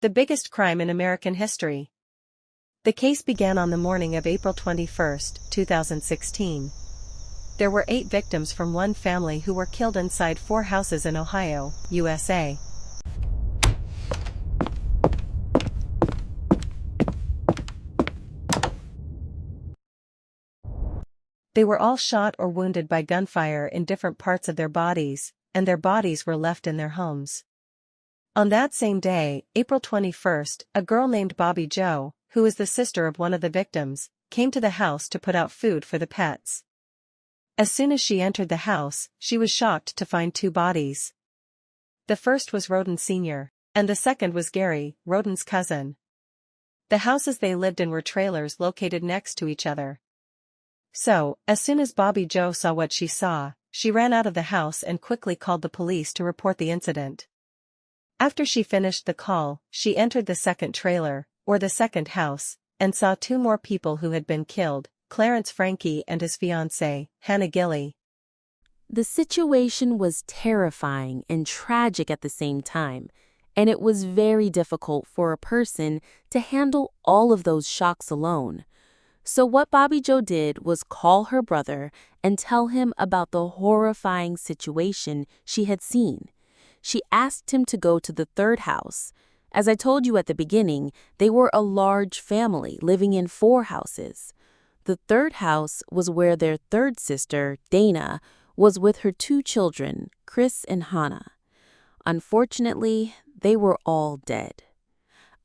The biggest crime in American history. The case began on the morning of April 21, 2016. There were 8 victims from one family who were killed inside 4 houses in Ohio, USA. They were all shot or wounded by gunfire in different parts of their bodies, and their bodies were left in their homes. On that same day, April 21, a girl named Bobby Jo, who is the sister of one of the victims, came to the house to put out food for the pets. As soon as she entered the house, she was shocked to find 2 bodies. The first was Rhoden Sr., and the second was Gilley, Rhoden's cousin. The houses they lived in were trailers located next to each other. So, as soon as Bobby Jo saw what she saw, she ran out of the house and quickly called the police to report the incident. After she finished the call, she entered the second trailer, or the second house, and saw 2 more people who had been killed, Clarence Frankie and his fiancée, Hannah Gilley. The situation was terrifying and tragic at the same time, and it was very difficult for a person to handle all of those shocks alone. So what Bobby Jo did was call her brother and tell him about the horrifying situation she had seen. She asked him to go to the third house. As I told you at the beginning, they were a large family living in 4 houses. The third house was where their third sister, Dana, was with her 2 children, Chris and Hannah. Unfortunately, they were all dead.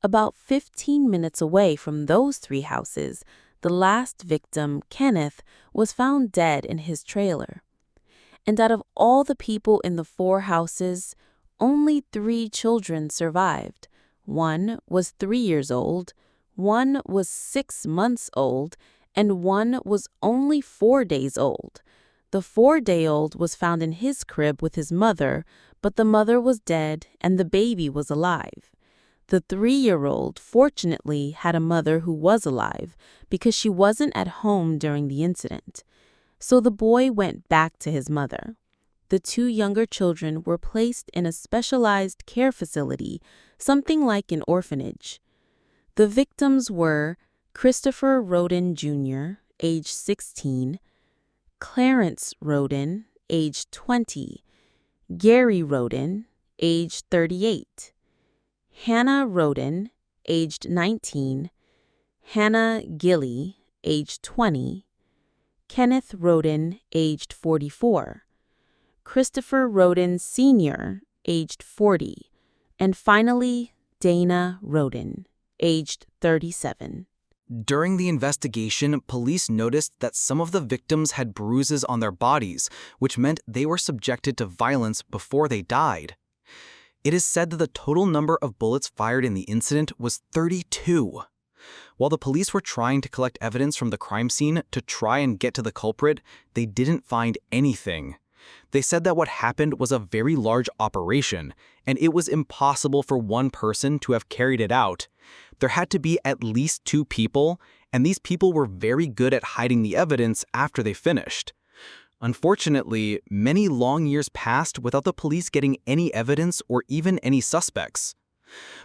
About 15 minutes away from those 3 houses, the last victim, Kenneth, was found dead in his trailer. And out of all the people in the 4 houses, only 3 children survived. 1 was 3 years old, 1 was 6 months old, and 1 was only 4 days old. The 4-day-old was found in his crib with his mother, but the mother was dead and the baby was alive. The 3-year-old fortunately had a mother who was alive because she wasn't at home during the incident. So the boy went back to his mother. The 2 younger children were placed in a specialized care facility, something like an orphanage. The victims were Christopher Rhoden Jr., age 16, Clarence Rhoden, age 20, Gary Rhoden, age 38, Hannah Rhoden, aged 19, Hannah Gilley, aged 20, Kenneth Rhoden, aged 44, Christopher Rhoden Sr., aged 40, and finally, Dana Rhoden, aged 37. During the investigation, police noticed that some of the victims had bruises on their bodies, which meant they were subjected to violence before they died. It is said that the total number of bullets fired in the incident was 32. While the police were trying to collect evidence from the crime scene to try and get to the culprit, they didn't find anything. They said that what happened was a very large operation, and it was impossible for one person to have carried it out. There had to be at least 2 people, and these people were very good at hiding the evidence after they finished. Unfortunately, many long years passed without the police getting any evidence or even any suspects.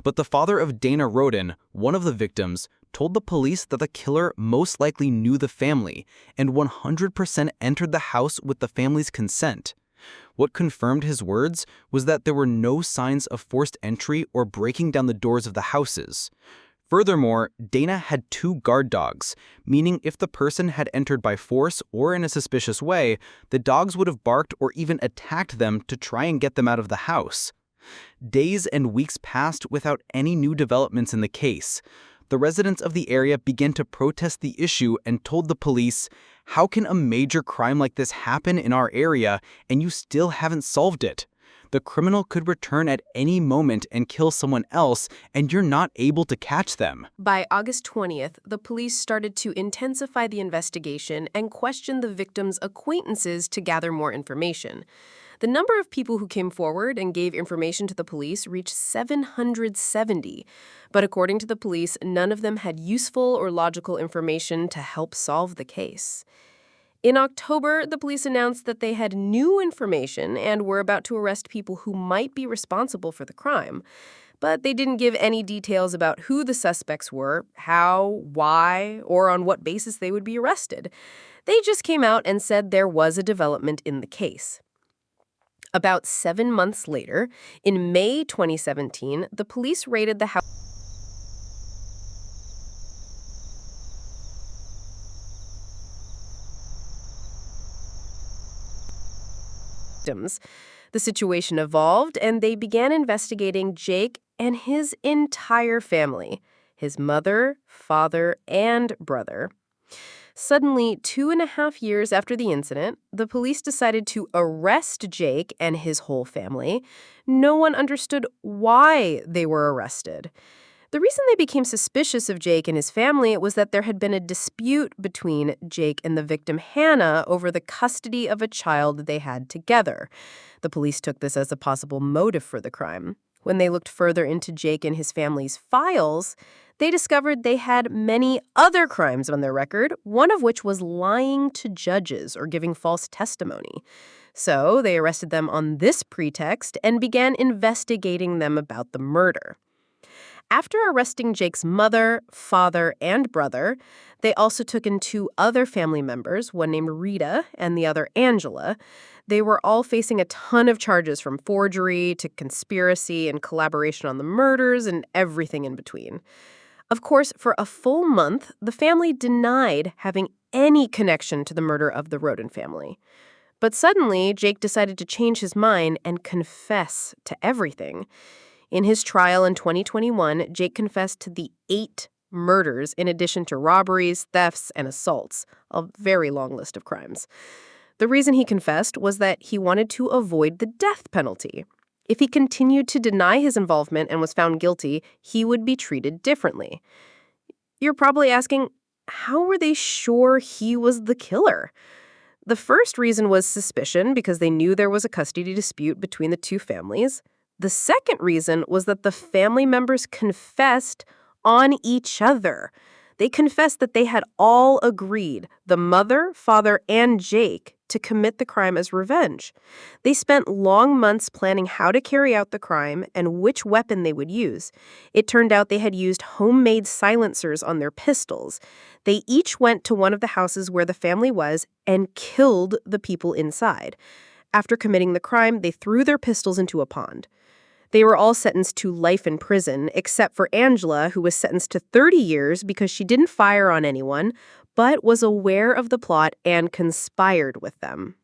But the father of Dana Rhoden, one of the victims, told the police that the killer most likely knew the family and 100% entered the house with the family's consent. What confirmed his words was that there were no signs of forced entry or breaking down the doors of the houses. Furthermore, Dana had 2 guard dogs, meaning if the person had entered by force or in a suspicious way, the dogs would have barked or even attacked them to try and get them out of the house. Days and weeks passed without any new developments in the case. The residents of the area began to protest the issue and told the police, "How can a major crime like this happen in our area and you still haven't solved it? The criminal could return at any moment and kill someone else, and you're not able to catch them." By August 20th, the police started to intensify the investigation and question the victims' acquaintances to gather more information. The number of people who came forward and gave information to the police reached 770, but according to the police, none of them had useful or logical information to help solve the case. In October, the police announced that they had new information and were about to arrest people who might be responsible for the crime. but they didn't give any details about who the suspects were, how, why, or on what basis they would be arrested. They just came out and said there was a development in the case. About 7 months later, in May 2017, the police raided the house. The situation evolved, and they began investigating Jake and his entire family, his mother, father, and brother. Suddenly, 2.5 years after the incident, the police decided to arrest Jake and his whole family. No one understood why they were arrested. The reason they became suspicious of Jake and his family was that there had been a dispute between Jake and the victim Hannah over the custody of a child they had together. The police took this as a possible motive for the crime. When they looked further into Jake and his family's files, they discovered they had many other crimes on their record, one of which was lying to judges or giving false testimony. So they arrested them on this pretext and began investigating them about the murder. After arresting Jake's mother, father, and brother, they also took in 2 other family members, one named Rita and the other Angela. They were all facing a ton of charges, from forgery to conspiracy and collaboration on the murders and everything in between. Of course, for a full month, the family denied having any connection to the murder of the Rhoden family. But suddenly, Jake decided to change his mind and confess to everything. In his trial in 2021, Jake confessed to the 8 murders in addition to robberies, thefts, and assaults, a very long list of crimes. The reason he confessed was that he wanted to avoid the death penalty. If he continued to deny his involvement and was found guilty, he would be treated differently. You're probably asking, how were they sure he was the killer? The first reason was suspicion, because they knew there was a custody dispute between the 2 families. The second reason was that the family members confessed on each other. They confessed that they had all agreed, the mother, father, and Jake, to commit the crime as revenge. They spent long months planning how to carry out the crime and which weapon they would use. It turned out they had used homemade silencers on their pistols. They each went to one of the houses where the family was and killed the people inside. After committing the crime, they threw their pistols into a pond. They were all sentenced to life in prison, except for Angela, who was sentenced to 30 years because she didn't fire on anyone, but was aware of the plot and conspired with them.